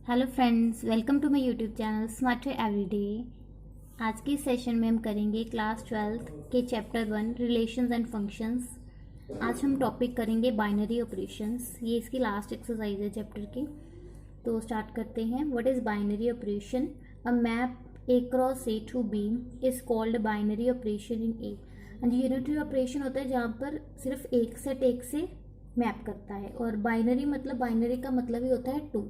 Hello friends, welcome to my YouTube channel smarter everyday. आज के session में हम करेंगे क्लास 12th के चैप्टर 1 रिलेशंस एंड फंक्शंस। आज हम टॉपिक करेंगे बाइनरी ऑपरेशंस। ये इसकी लास्ट एक्सरसाइज है चैप्टर की। तो स्टार्ट करते हैं। What is binary operation? A map A cross A to B is called binary operation in A. Unitary operation होता है जहाँ पर सिर्फ एक सेट एक से मैप करता है, और बाइनरी मतलब बाइनरी का मतलब ही होता है टू।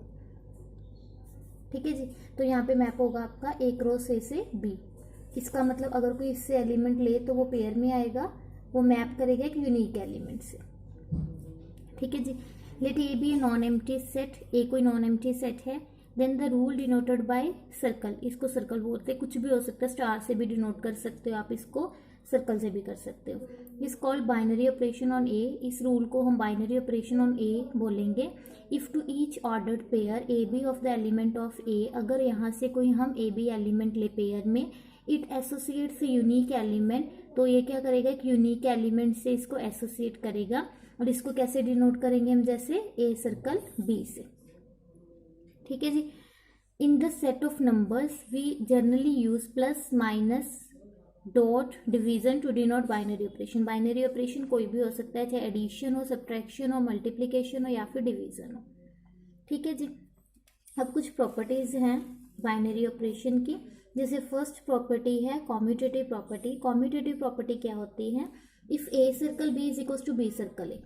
ठीक है जी। तो यहाँ पे मैप होगा आपका ए क्रॉस ए से बी। इसका मतलब अगर कोई इससे एलिमेंट ले तो वो पेयर में आएगा, वो मैप करेगा एक यूनिक एलिमेंट से। ठीक है जी। Let A be a non empty set. A कोई नॉन एम्प्टी सेट है। Then the rule denoted by circle. इसको सर्कल बोलते हैं। कुछ भी हो सकता है, स्टार से भी डिनोट कर सकते हो आप, इसको सर्कल से भी कर सकते हो। Is called binary operation on A. इस रूल को हम बाइनरी ऑपरेशन ऑन ए बोलेंगे। If to each ordered pair a b of the element of A, अगर यहाँ से कोई हम ए बी एलिमेंट ले पेयर में, इट एसोसिएट्स यूनिक एलिमेंट, तो ये क्या करेगा, एक यूनिक एलिमेंट से इसको एसोसिएट करेगा। और इसको कैसे डिनोट करेंगे हम, जैसे ए सर्कल बी से। ठीक है जी। In the set of numbers we generally use plus minus dot division to denote binary operation. Binary operation कोई भी हो सकता है, चाहे एडिशन हो, सब्ट्रैक्शन हो, मल्टीप्लिकेशन हो या फिर डिवीजन हो। ठीक है जी। अब कुछ प्रॉपर्टीज हैं बाइनरी ऑपरेशन की। जैसे फर्स्ट प्रॉपर्टी है कॉम्यूटेटिव प्रॉपर्टी। कॉम्यूटेटिव प्रॉपर्टी क्या होती है? If A circle B is equal to B circle A.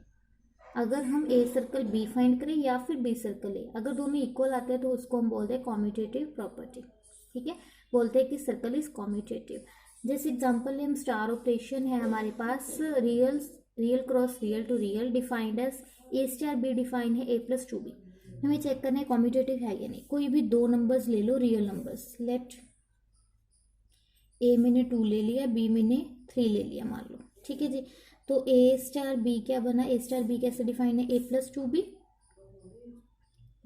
अगर हम ए सर्कल बी फाइंड करें या फिर बी सर्कल ए, अगर दोनों इक्वल आते हैं तो उसको हम बोलते हैं कॉम्यूटेटिव प्रॉपर्टी। ठीक है, बोलते हैं कि सर्कल इज कॉम्यूटेटिव। जैसे एग्जांपल हम स्टार ऑपरेशन है हमारे पास, real cross real to real defined as A star b define है ए प्लस टू बी। हमें चेक करना है कॉम्यूटेटिव है या नहीं। कोई भी दो नंबर्स ले लो, रियल नंबर्स। लेट ए मैंने 2 ले लिया, बी मैंने 3 ले लिया मान लो। ठीक है जी। तो ए स्टार बी क्या बना, ए स्टार बी कैसे डिफाइन है, a plus two b.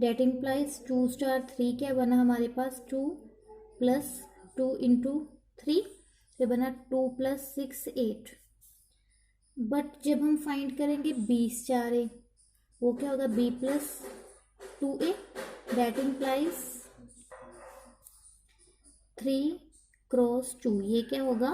That implies 2 star 3 क्या बना हमारे पास, 2 प्लस 2 इंटू 3, तो बना 2 प्लस 6 8। बट जब हम फाइंड करेंगे बी स्टार ए, वो क्या होगा, B plus 2a। That implies 3 cross 2, ये क्या होगा,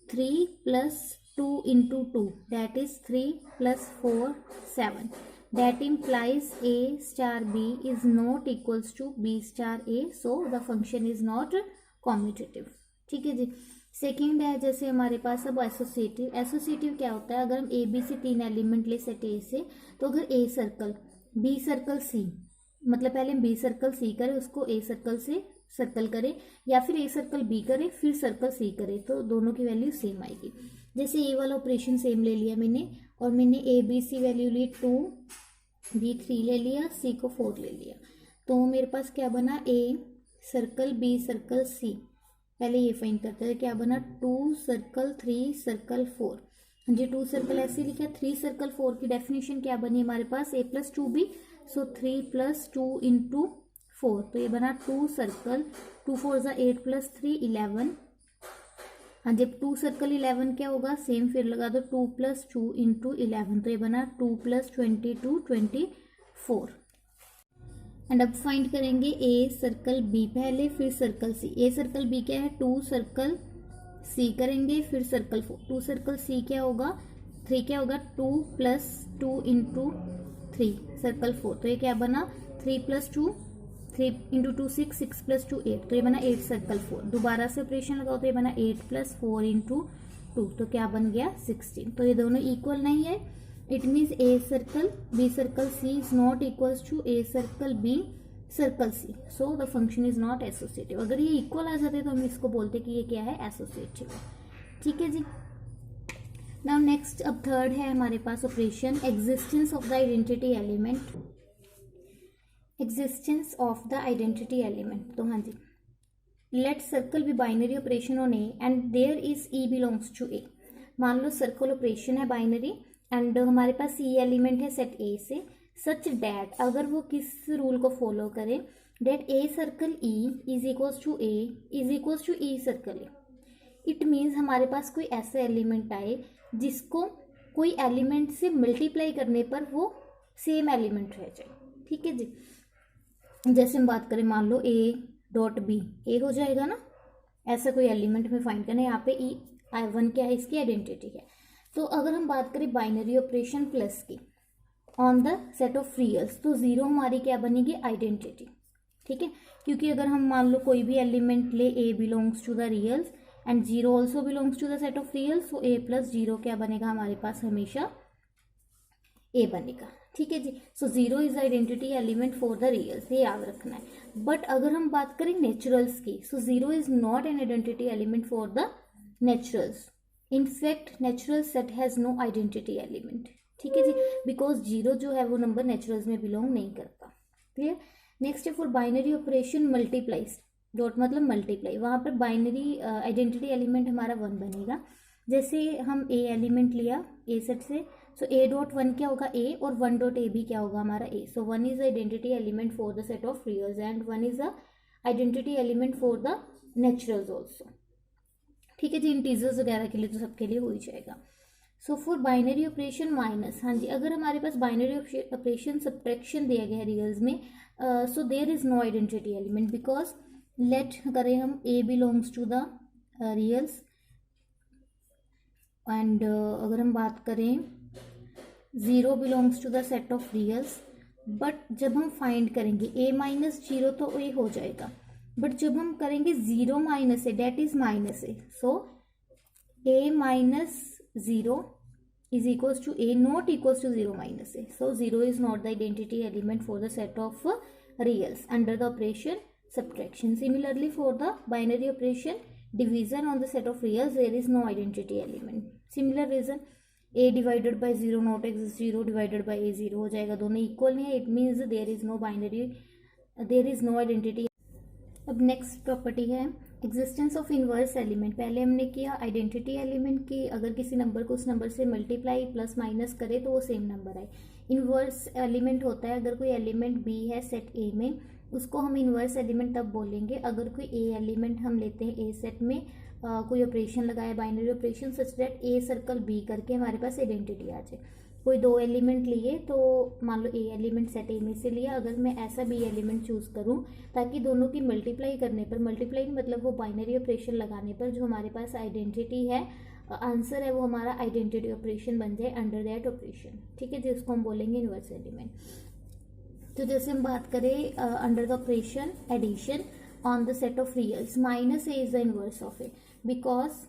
3 प्लस 2 इंटू 2, दैट इज 3 प्लस 4 7। That implies A star B is not equals to B star A, so the function is not commutative. ठीक है जी। सेकेंड है जैसे हमारे पास अब एसोसिएटिव। एसोसिएटिव क्या होता है, अगर हम ए बी से 3 एलिमेंट ले सेट ए से, तो अगर ए सर्कल बी सर्कल सी, मतलब पहले हम बी सर्कल सी करें, उसको ए सर्कल से सर्कल करें, या फिर ए सर्कल बी करें फिर सर्कल सी करें, तो दोनों की वैल्यू सेम आएगी। जैसे ए वाला ऑपरेशन सेम ले लिया मैंने, और मैंने ए बी सी वैल्यू ली 2, बी 3 ले लिया, सी को 4 ले लिया, तो मेरे पास क्या बना, ए सर्कल बी सर्कल सी। पहले ये फाइंड करते हैं, क्या बना, 2 सर्कल 3 सर्कल 4। जी 2 सर्कल ऐसे लिखा, 3 सर्कल 4 की डेफिनेशन क्या बनी हमारे पास, ए प्लस 2b, सो 3 प्लस 2 इंटू 4, तो ये बना 2 सर्कल, 2 4 ज़ा 8 प्लस 3 11। हाँ, जब 2 सर्कल 11 क्या होगा, सेम फिर लगा दो, 2 प्लस 2 इंटू 11, तो ये बना 2 प्लस 22 24। एंड अब फाइंड करेंगे ए सर्कल बी पहले, फिर circle C. A circle B क्या है, 2 सर्कल सी करेंगे, फिर सर्कल 4। 2 सर्कल सी क्या होगा, 3 क्या होगा, 2 प्लस 2 इंटू 3 सर्कल 4, तो ये क्या बना, 3 प्लस 2 3 इंटू 2 6 6 प्लस 2 8, तो ये बना 8 सर्कल 4। दोबारा से ऑपरेशन लगाओ तो ये बना 8 प्लस 4 इंटू 2, तो क्या बन गया 16। तो ये दोनों इक्वल नहीं है। It means A circle B circle C is not equals to A circle B circle C, so the function is not associative. अगर ये इक्वल आ जाते तो हम इसको बोलते कि ये क्या है, एसोसिएटिव। ठीक है जी। नाउ नेक्स्ट, अब थर्ड है हमारे पास operation existence of the identity element. Existence of the identity element, तो हाँ जी, let circle be binary operation on A and there is e belongs to A. मान लो सर्कल ऑपरेशन है बाइनरी एंड हमारे पास ई एलिमेंट है सेट ए से, सच डैट, अगर वो किस रूल को फॉलो करे, that A circle E is equals to A is equals to E circle A. It means हमारे पास कोई ऐसा एलिमेंट आए जिसको कोई एलिमेंट से मल्टीप्लाई करने पर वो सेम एलिमेंट रह जाए। ठीक है जी। जैसे हम बात करें, मान लो ए डॉट बी, ए हो जाएगा ना, ऐसा कोई एलिमेंट में फाइंड करना है। यहाँ पे ई आई वन क्या है, इसकी आइडेंटिटी है। तो अगर हम बात करें बाइनरी ऑपरेशन प्लस की on the set of reals, तो जीरो हमारी क्या बनेगी, आइडेंटिटी। ठीक है, क्योंकि अगर हम मान लो कोई भी एलिमेंट ले, a belongs to the reals and zero also belongs to the set of reals, तो ए प्लस जीरो क्या बनेगा हमारे पास, हमेशा ए बनेगा। ठीक है जी। So zero is identity element for the reals, ये याद रखना है। बट अगर हम बात करें नेचुरल्स की, so zero is not an identity element for the naturals. In fact natural set has no identity element. ठीक है जी, बिकॉज जीरो जो है वो नंबर नेचुरल्स में बिलोंग नहीं करता। क्लियर। नेक्स्ट है for binary operation multiplies, dot मतलब मल्टीप्लाई, वहां पर बाइनरी आइडेंटिटी एलिमेंट हमारा वन बनेगा। जैसे हम ए एलिमेंट लिया ए सेट से, सो ए डॉट वन क्या होगा, ए, और वन डॉट ए भी क्या होगा हमारा, a. So one is identity element for the set of reals and one is a identity element for the naturals also. ठीक है जी, इंटीजर्स वगैरह के लिए तो सबके लिए हो ही जाएगा। So for binary operation minus, हाँ जी, अगर हमारे पास बाइनरी ऑपरेशन सब्ट्रैक्शन दिया गया है रियल्स में, so there is no identity element, because let करें हम a belongs to the reals and अगर हम बात करें zero belongs to the set of reals, but जब हम फाइंड करेंगे ए माइनस जीरो तो ए हो जाएगा, बट जब हम करेंगे zero minus A, that is minus A, so A minus zero is equals to a, not equals to 0 minus a. So 0 is not the identity element for the set of reals under the operation subtraction. Similarly for the binary operation division on the set of reals, there is no identity element. Similar reason, a divided by 0 not exist, 0 divided by a 0 हो जाएगा, दोनों equal नहीं है, it means there is no binary, there is no identity। अब next property है existence of inverse element. पहले हमने किया आइडेंटिटी एलिमेंट की, अगर किसी नंबर को उस नंबर से मल्टीप्लाई प्लस माइनस करे तो वो सेम नंबर आए। इनवर्स एलिमेंट होता है, अगर कोई एलिमेंट बी है सेट ए में, उसको हम इनवर्स एलिमेंट तब बोलेंगे अगर कोई ए एलिमेंट हम लेते हैं ए सेट में, कोई ऑपरेशन लगाया binary operation such that A circle B करके हमारे पास आइडेंटिटी आ जाए। कोई दो एलिमेंट लिए, तो मान लो ए एलिमेंट सेट ए में से लिया, अगर मैं ऐसा बी एलिमेंट चूज करूं ताकि दोनों की मल्टीप्लाई करने पर, मल्टीप्लाई मतलब वो बाइनरी ऑपरेशन लगाने पर जो हमारे पास आइडेंटिटी है, आंसर है, वो हमारा आइडेंटिटी ऑपरेशन बन जाए अंडर दैट ऑपरेशन। ठीक है, जिसको हम बोलेंगे इनवर्स एलिमेंट। तो जैसे हम बात करें under the operation addition on the set of reals, minus a is the inverse of a, because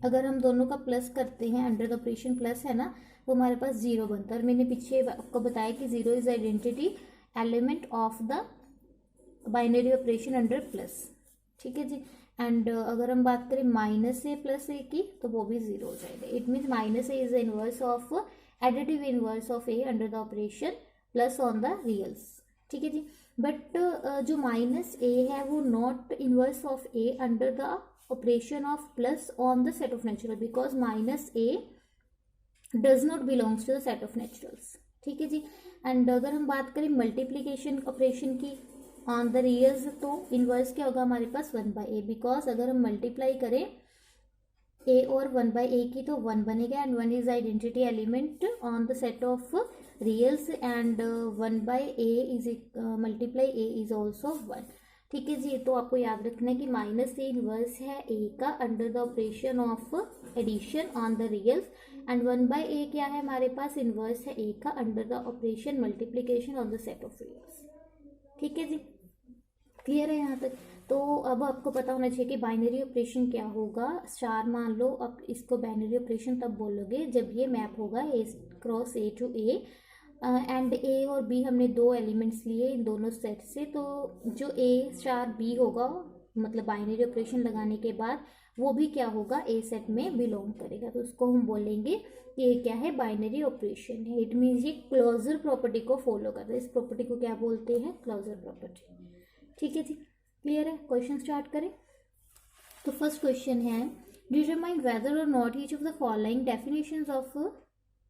अगर हम दोनों का प्लस करते हैं, अंडर द ऑपरेशन प्लस है ना, तो हमारे पास जीरो बनता है। और मैंने पीछे आपको बताया कि zero is identity element of the binary operation under plus. ठीक है जी। एंड अगर हम बात करें माइनस ए प्लस ए की, तो वो भी जीरो हो जाएगा। It means minus a is the inverse of additive inverse of a under the operation plus on the reals. ठीक है जी। बट जो माइनस ए है वो not inverse of a under the operation of plus on the set of natural, because minus a does not belongs to the set of naturals. ठीक है जी। And अगर हम बात करें मल्टीप्लीकेशन ऑपरेशन की ऑन द रियल्स, तो inverse क्या होगा हमारे पास 1/a, बिकॉज अगर हम मल्टीप्लाई करें a और 1/a की तो 1 बनेगा, and 1 is identity element on the set of reals, and 1/a is multiply a is also 1। ठीक है जी। तो आपको याद रखना है कि माइनस ए इनवर्स है ए का under the operation of addition on the reals, and 1/a क्या है हमारे पास, इनवर्स है ए का under the operation multiplication on the set of reals. ठीक है जी, क्लियर है यहाँ तक। तो अब आपको पता होना चाहिए कि बाइनरी ऑपरेशन क्या होगा। स्टार मान लो, अब इसको बाइनरी ऑपरेशन तब बोलोगे जब ये मैप होगा A cross A to A, and a और बी हमने दो एलिमेंट्स लिए इन दोनों सेट से, तो जो ए स्टार बी होगा मतलब बाइनरी ऑपरेशन लगाने के बाद वो भी क्या होगा, ए सेट में बिलोंग करेगा, तो उसको हम बोलेंगे कि ये क्या है, बाइनरी ऑपरेशन है। इट मीन्स ये क्लोजर प्रॉपर्टी को फॉलो करता है। इस प्रॉपर्टी को क्या बोलते हैं, क्लोजर प्रॉपर्टी। ठीक है जी, क्लियर है। क्वेश्चन स्टार्ट करें। तो फर्स्ट क्वेश्चन है, determine whether or not each of the following definitions of,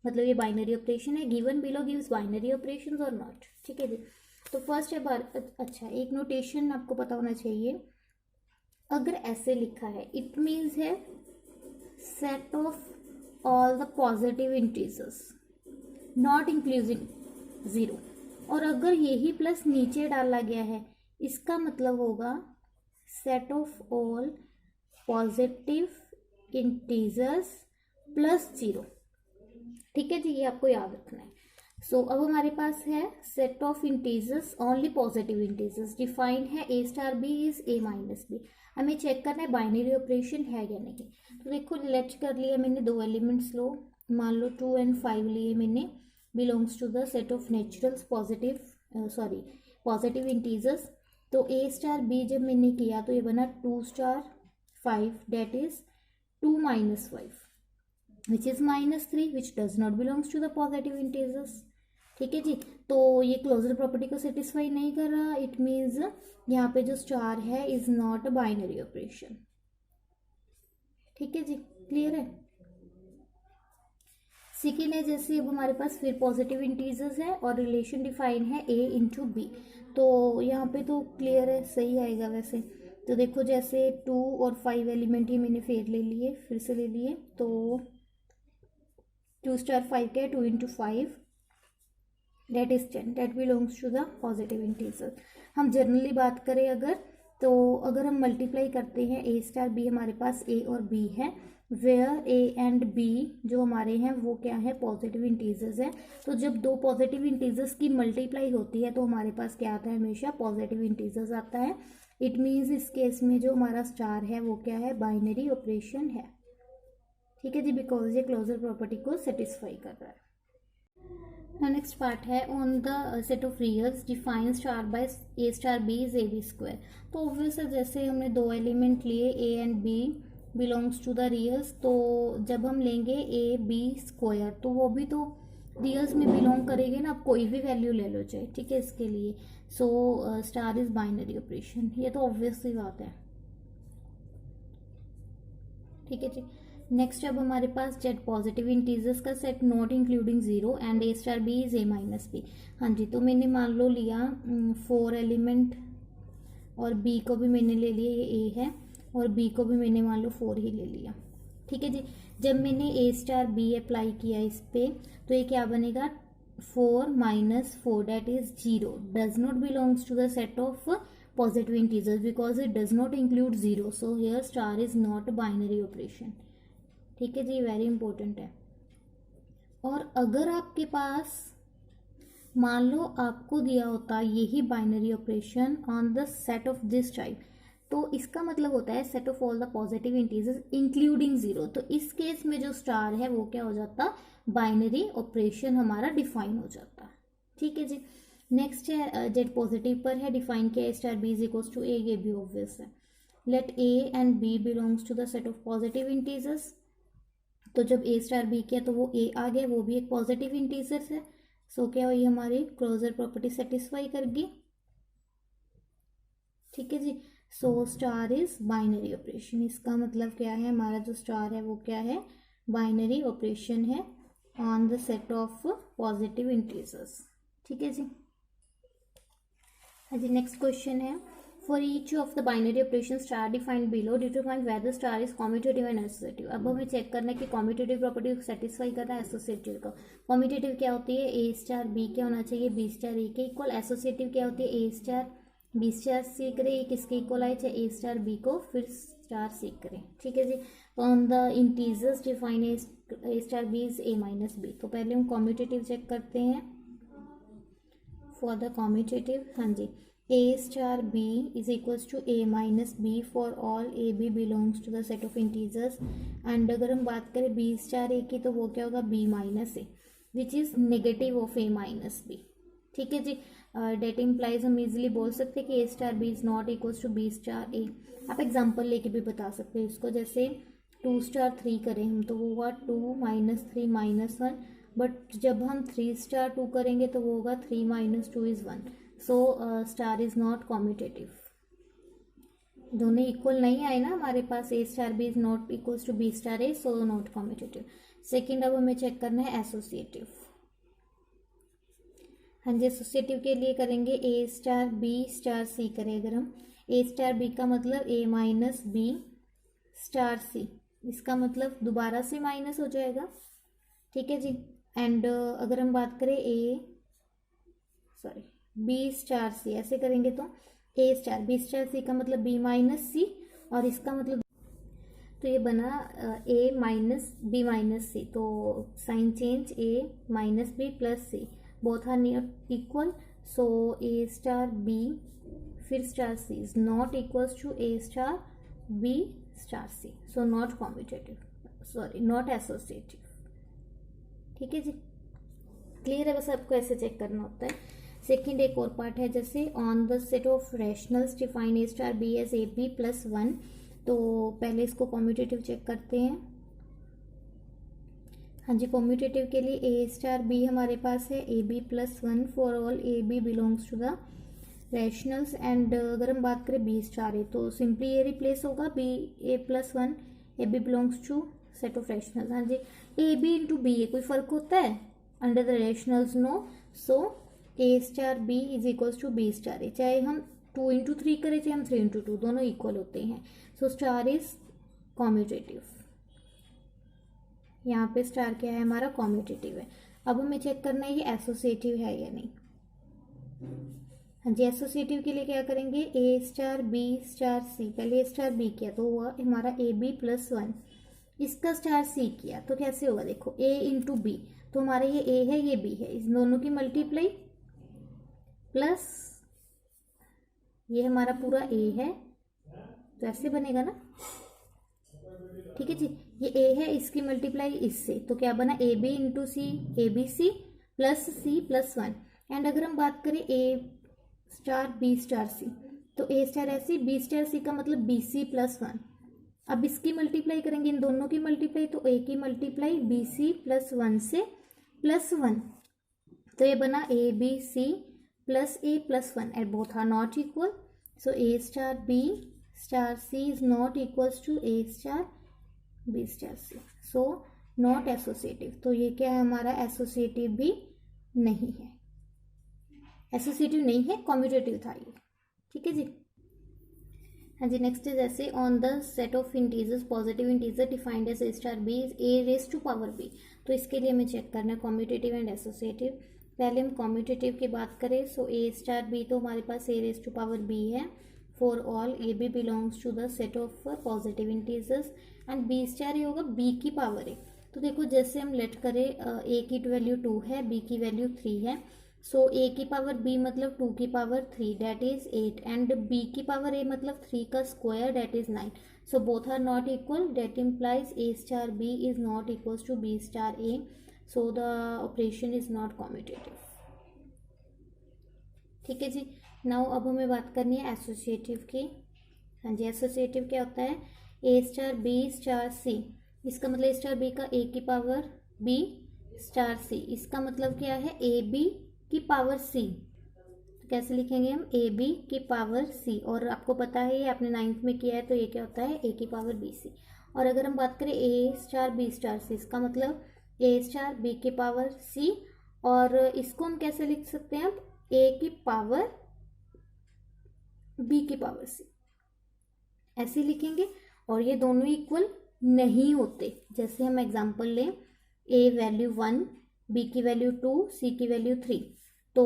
मतलब ये बाइनरी ऑपरेशन है, given below gives binary operations or not. ठीक है जी। तो फर्स्ट है अच्छा, एक नोटेशन आपको पता होना चाहिए। अगर ऐसे लिखा है, इट मीन्स है set of all the positive integers not including zero. और अगर यही प्लस नीचे डाला गया है, इसका मतलब होगा set of all positive integers plus 0। ठीक है जी, ये आपको याद रखना है। सो अब हमारे पास है set of integers only positive integers, define है a star B is A minus b. हमें चेक करना है बाइनरी ऑपरेशन है या नहीं। तो देखो लेट कर लिया मैंने, दो एलिमेंट्स लो, मान लो 2 और 5 लिए मैंने, belongs to the set of naturals positive integers. तो ए स्टार बी जब मैंने किया तो ये बना 2 star 5, that is 2 minus 5 which is -3 which does not belongs to the positive integers। ठीक है जी, तो ये क्लोजर प्रॉपर्टी को सेटिस्फाई नहीं कर रहा, इट मीन्स यहाँ पे जो स्टार है is not a binary operation. ठीक है जी, क्लियर है। सेकेंड है जैसे अब हमारे पास फिर पॉजिटिव इंटीजर्स है और रिलेशन डिफाइन है a इंटू बी। तो यहाँ पे तो क्लियर है, सही आएगा वैसे। तो देखो जैसे 2 और 5 एलिमेंट ही मैंने फिर से ले लिए, तो 2 स्टार 5 क्या है, 2 into 5 that is 10, that belongs to the positive integer. हम जनरली बात करें अगर, तो अगर हम मल्टीप्लाई करते हैं ए स्टार बी, हमारे पास ए और बी है, वेयर ए एंड बी जो हमारे हैं वो क्या है, पॉजिटिव इंटीजर्स है। तो जब दो पॉजिटिव इंटीजर्स की मल्टीप्लाई होती है तो हमारे पास क्या आता है, हमेशा पॉजिटिव इंटीजर्स आता है। इट मीन्स इस केस में जो हमारा स्टार है वो क्या है, बाइनरी ऑपरेशन है। ठीक है जी, बिकॉज ये क्लोजर प्रॉपर्टी को सेटिस्फाई कर रहा है। नेक्स्ट पार्ट है on the set of reals define star by a star B is a b square. तो ऑब्वियस है, जैसे हमने दो एलिमेंट लिए a and b belongs to the reals, तो जब हम लेंगे ए बी स्क्वायर तो वो भी तो रियल्स में बिलोंग करेंगे ना, आप कोई भी वैल्यू ले लो चाहे। ठीक है, इसके लिए सो स्टार इज बाइनरी ऑपरेशन, ये तो ऑब्वियस सी बात है। ठीक है जी, नेक्स्ट अब हमारे पास जेड पॉजिटिव इंटीजर्स का set not including 0 and A star B is A minus B. हाँ जी, तो मैंने मान लो लिया 4 एलिमेंट और बी को भी मैंने ले लिया, ये ए है, और बी को भी मैंने मान लो 4 ही ले लिया। ठीक है जी, जब मैंने ए स्टार बी अप्लाई किया इस पे तो ये क्या बनेगा, 4 minus 4 that is 0, does not belongs to the set of positive integers because it does not include 0, so here star is not a binary operation। ठीक है जी, वेरी इंपॉर्टेंट है। और अगर आपके पास मान लो आपको दिया होता यही binary operation on the set of this type, तो इसका मतलब होता है set of all the positive integers including 0। तो इस केस में जो स्टार है वो क्या हो जाता, बाइनरी ऑपरेशन हमारा डिफाइन हो जाता। ठीक है जी, नेक्स्ट है जेड पॉजिटिव पर है, डिफाइन किया star B is equals to a, ये भी ऑब्वियस है। Let a and b belongs to the set of positive integers. तो जब ए स्टार बी किया तो वो ए आ गया, वो भी एक पॉजिटिव इंटीजर्स है। सो क्या हुई, हमारी क्लोजर प्रॉपर्टी सेटिस्फाई करगी। ठीक है जी, सो स्टार इज बाइनरी ऑपरेशन, इसका मतलब क्या है, हमारा जो स्टार है वो क्या है, बाइनरी ऑपरेशन है on the set of positive integers. ठीक है जी, हाँ जी, नेक्स्ट क्वेश्चन है for each of the binary operation star defined below determine whether star is commutative and associative. अब हमें चेक करना है कि कॉम्यूटेटिव प्रॉपर्टी को सेटिस्फाई कर रहा है एसोसिएटिव को। कॉम्यूटेटिव क्या होती है, ए स्टार बी क्या होना चाहिए, बी स्टार ए के इक्वल। एसोसिएटिव क्या होती है, ए स्टार बी स्टार सी करें, ये किसके इक्वल आए, चाहे ए स्टार बी को फिर स्टार सी करें। ठीक है जी, तो on the integers define A star B is A minus B. तो पहले हम कॉम्यूटेटिव चेक करते हैं फॉर द कॉम्यूटेटिव। हाँ जी, a star B is equals to a minus b for all A B belongs to the set of integers. And अगर हम बात करें बी स्टार ए की तो वो क्या होगा, b minus a which is negative of a minus b. ठीक है जी, डेट इम्प्लाइज हम इजिली बोल सकते हैं कि a star B is not equals to B star a. आप एग्जाम्पल लेके भी बता सकते हैं इसको, जैसे 2 स्टार 3 करें हम तो वो हुआ 2 माइनस 3 माइनस 1, बट जब हम 3 स्टार 2 करेंगे तो वो होगा 3 minus 2 is 1। So star is not commutative, दोनों इक्वल नहीं आए ना हमारे पास, a star B is not equals to B star A, so not commutative. Second अब हमें चेक करना है एसोसिएटिव। हाँ जी, एसोसिएटिव के लिए करेंगे ए स्टार बी स्टार सी करें अगर हम, ए स्टार बी का मतलब ए माइनस बी स्टार सी, इसका मतलब दोबारा से माइनस हो जाएगा। ठीक है जी, एंड अगर हम बात करें सॉरी बी स्टार सी, ऐसे करेंगे तो A star B star C का मतलब बी माइनस सी, और इसका मतलब तो ये बना a minus b minus c, तो sign change a minus b plus c, both are not equal, so A star b फिर star C is not equals to A star B star C, so not commutative, sorry not associative. ठीक है जी, clear है, बस आपको ऐसे check करना होता है। सेकेंड एक और पार्ट है, जैसे on the set of rationals define A star B as A B plus one, तो पहले इसको कॉम्यूटेटिव चेक करते हैं। हाँ जी, कॉम्यूटेटिव के लिए ए स्टार बी हमारे पास है A B plus one for all A B belongs to the rationals, and अगर हम बात करें बी स्टार ए तो सिंपली ये रिप्लेस होगा b a plus one, a B belongs to set of rationals. हाँ जी, a B into b a कोई फर्क होता है under the rationals? No, so A star B is equals to B star a, चाहे हम 2 into 3 करें चाहे हम 3 इंटू 2, दोनों इक्वल होते हैं, सो स्टार इज कॉम्यूटेटिव। यहाँ पे स्टार क्या है हमारा, कॉम्यूटेटिव है। अब हमें चेक करना है ये एसोसिएटिव है या नहीं। हाँ जी, एसोसिएटिव के लिए क्या करेंगे, ए स्टार बी स्टार सी, पहले ए स्टार बी किया तो हुआ हमारा ए बी प्लस वन, इसका स्टार सी किया तो कैसे होगा, देखो ए इंटू बी, तो हमारा ये ए है ये बी है, इस दोनों की मल्टीप्लाई प्लस ये हमारा पूरा ए है, तो ऐसे बनेगा ना। ठीक है जी, ये ए है इसकी मल्टीप्लाई इससे, तो क्या बना A B into C, A B C plus one, and अगर हम बात करें A star B star C, तो ए स्टार ऐसी बी स्टार सी का मतलब बी सी प्लस वन, अब इसकी मल्टीप्लाई करेंगे इन दोनों की मल्टीप्लाई, तो ए की multiply B C plus one से प्लस वन, तो ये बना A B C plus A plus one, and both are not equal, so A star B star C is not equals to A star B star C, so not associative. तो ये क्या है हमारा, associative भी नहीं है, associative नहीं है, कॉम्यूटेटिव था ये। ठीक है जी, हाँ जी, नेक्स्ट इज ऐसे on the set of integers positive integer defined as A star B is A raise to power B, तो इसके लिए हमें चेक करना है कॉम्यूटेटिव एंड एसोसिएटिव। पहले हम कॉम्यूटेटिव की बात करें, सो ए स्टार बी तो हमारे पास A raise to power B है for all A B belongs to the set of positive integers, and B star ये होगा बी की पावर है, तो देखो जैसे हम लेट करें ए की वैल्यू 2 है, बी की वैल्यू 3 है, सो ए की पावर बी मतलब 2 की power 3 that is 8, and B की पावर ए मतलब 3 का square that is 9, so both are not equal, that implies A star B is not equals to B star A, so the operation is not commutative. ठीक है जी, now अब हमें बात करनी है एसोसिएटिव की। हाँ जी, एसोसिएटिव क्या होता है, ए स्टार बी स्टार सी, इसका मतलब ए स्टार बी का ए की पावर बी स्टार सी, इसका मतलब क्या है ए बी की पावर सी, तो कैसे लिखेंगे हम, ए बी की पावर सी, और आपको पता है ये आपने 9th में किया है, तो ये क्या होता है ए की पावर बी सी। और अगर हम बात करें ए स्टार बी स्टार सी, इसका मतलब ए स्टार बी की पावर सी, और इसको हम कैसे लिख सकते हैं, अब ए की पावर बी की पावर सी, ऐसे लिखेंगे, और ये दोनों इक्वल नहीं होते। जैसे हम एग्जांपल लें, ए वैल्यू 1, बी की वैल्यू 2, सी की वैल्यू 3, तो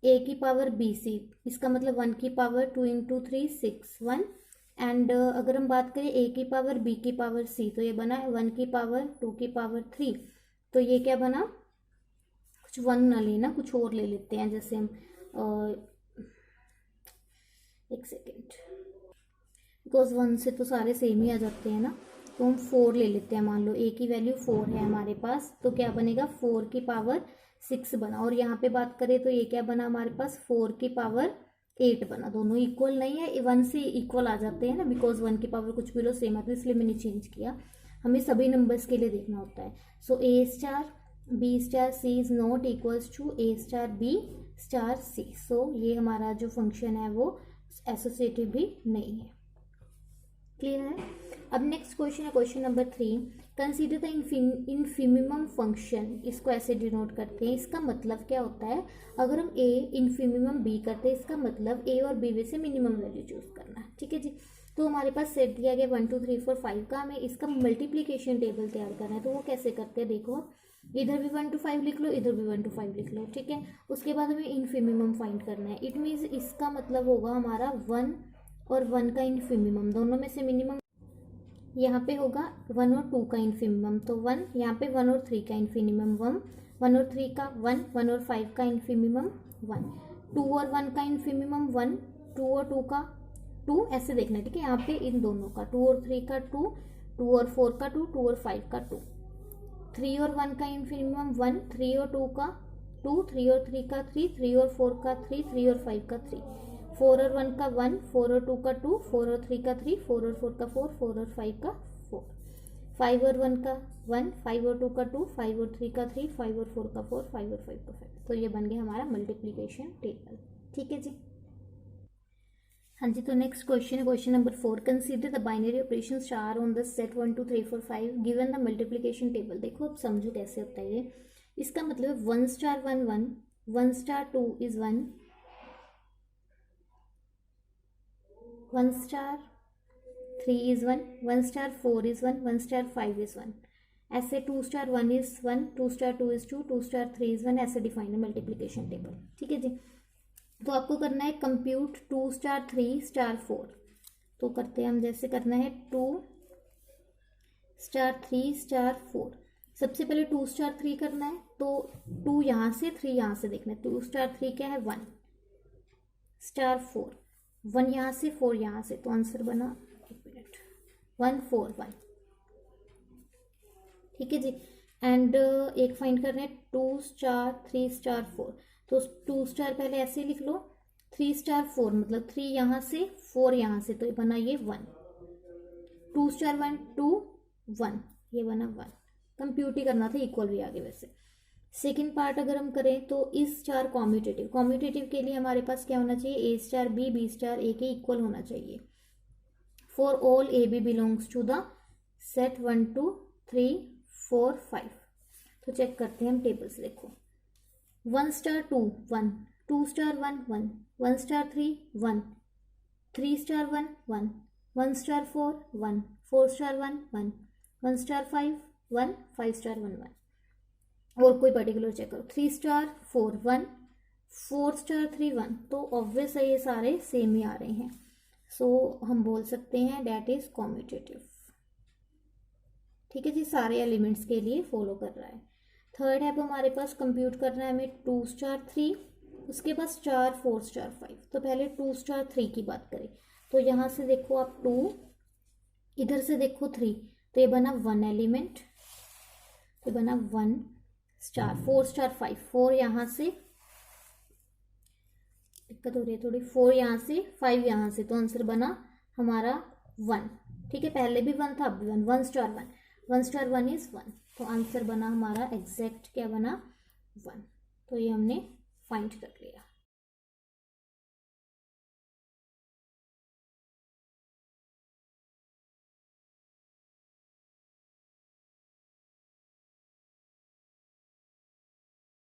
ए की पावर बी सी, इसका मतलब 1 की पावर 2 इंटू 3 6 1, एंड अगर हम बात करें ए की पावर बी की पावर सी, तो ये बना 1 की पावर 2 की पावर 3, तो ये क्या बना, कुछ 1 ना लेना, कुछ और ले लेते हैं, जैसे हम एक सेकेंड, बिकॉज 1 से तो सारे सेम ही आ जाते हैं ना, तो हम 4 ले लेते हैं। मान लो ए की वैल्यू 4 है हमारे पास, तो क्या बनेगा 4 की पावर 6 बना, और यहाँ पे बात करें तो ये क्या बना हमारे पास 4 की पावर 8 बना, दोनों इक्वल नहीं है, 1 से इक्वल आ जाते हैं ना, बिकॉज 1 की पावर कुछ भी लो सेम आती है, इसलिए मैंने चेंज किया, हमें सभी नंबर्स के लिए देखना होता है। So A star B star C is not equals to A star B star C, so ये हमारा जो फंक्शन है वो एसोसिएटिव भी नहीं है। क्लियर है। अब नेक्स्ट क्वेश्चन है question number 3, consider the infimum function, इसको ऐसे डिनोट करते हैं, इसका मतलब क्या होता है, अगर हम ए इनफिमिमम बी करते हैं, इसका मतलब ए और बी में से मिनिमम वैल्यू चूज करना है। ठीक है जी, तो हमारे पास सेट दिया गया 1 2 3 4 5 का, हमें इसका मल्टीप्लीकेशन टेबल तैयार करना है, तो वो कैसे करते हैं देखो, इधर भी 1 to 5 लिख लो, इधर भी 1 to 5 लिख लो, ठीक है। उसके बाद हमें इनफिमिमम फाइंड करना है। इट मीन्स इसका मतलब होगा हमारा 1 और 1 का इनफिमिमम, दोनों में से मिनिमम यहाँ पे होगा 1 और 2 का इनफिमिमम, तो 1 यहाँ पे 1 और 3 का इनफिनिमम 1 और 3 का 1, 1 और 5 का इनफिमिमम 1, 2 और 1 का इनफिमिमम 1, 2 और 2 का 2, ऐसे देखना है, ठीक है। यहाँ पे इन दोनों का 2 और 3 का 2, 2 और 4 का 2, 2 और 5 का 2, 3 और 1 का इनफिनिमम 1, 3 और 2 का 2, 3 और 3 का 3, 3 और 4 का 3, 3 और 5 का 3, 4 और 1 का 1, 4 और 2 का 2, 4 और 3 का 3, 4 और 4 का 4, 4 और 5 का 4, 5 और 1 का 1, 5 और 2 का 2, 5 और 3 का 3, 5 और 4 का 4, 5 और 5 का 5। तो ये बन गया हमारा मल्टीप्लीकेशन टेबल, ठीक है जी। हाँ जी, तो नेक्स्ट क्वेश्चन है question number 4। Consider the binary operation star on the set 1 2 3 4 5 given the multiplication table. देखो अब समझो कैसे होता है ये। इसका मतलब 1 star 1 1, 1 star 2 is 1, 1 star 3 is 1, 1 star 4 is 1, 1 star 5 is 1, ऐसे 2 star 1 is 1, 2 star 2 is 2, 2 star 3 is 1, ऐसे डिफाइन है मल्टीप्लिकेशन टेबल, ठीक है जी। तो आपको करना है कंप्यूट 2 स्टार 3 स्टार 4। तो करते हैं हम, जैसे करना है 2 स्टार 3 स्टार 4। सबसे पहले 2 स्टार 3 करना है, तो 2 यहाँ से 3 यहाँ से देखना है। 2 स्टार 3 क्या है 1 स्टार 4, 1 यहाँ से 4 यहाँ से, तो आंसर बना 1 मिनट 1 4 1, ठीक है जी। एंड एक फाइंड करना है 2 स्टार 3 स्टार 4। तो 2 स्टार पहले ऐसे लिख लो, 3 स्टार 4 मतलब 3 यहाँ से 4 यहाँ से, तो ये बना ये 1, 2 स्टार 1 2 1, ये बना 1। कंप्यूट ही करना था, इक्वल भी आगे। वैसे सेकेंड पार्ट अगर हम करें तो इस स्टार कॉम्यूटेटिव, कॉम्यूटेटिव के लिए हमारे पास क्या होना चाहिए, A star B star A के इक्वल होना चाहिए। For all A B belongs to the set 1 2 3 4 5। तो चेक करते हैं हम टेबल से। देखो 1 star 2 1, 2 star 1 1, 1 star 3 1, 3 star 1 1, 1 star 4 1, 4 star 1 1, 1 star 5 1, 5 star 1 1। और कोई पर्टिकुलर चेक करो, 3 स्टार 4 1, 4 स्टार 3 1, तो ऑब्वियस है ये सारे सेम ही आ रहे हैं। सो हम बोल सकते हैं डेट इज कॉम्यूटेटिव, ठीक है जी। सारे एलिमेंट्स के लिए फॉलो कर रहा है। थर्ड है, अब हमारे पास कंप्यूट करना है हमें 2 स्टार 3, उसके बाद स्टार 4 स्टार 5। तो पहले 2 स्टार 3 की बात करें, तो यहाँ से देखो आप 2, इधर से देखो 3, तो ये बना 1 एलिमेंट, तो बना 1 स्टार 4 स्टार 5, 4 यहाँ से, दिक्कत हो रही है थोड़ी, 4 यहाँ से 5 यहाँ से, तो आंसर बना हमारा 1, ठीक है। पहले भी 1 था, अब भी 1, 1 स्टार 1, 1 स्टार 1 इज 1, तो आंसर बना हमारा एग्जैक्ट क्या बना 1। तो ये हमने फाइंड कर लिया।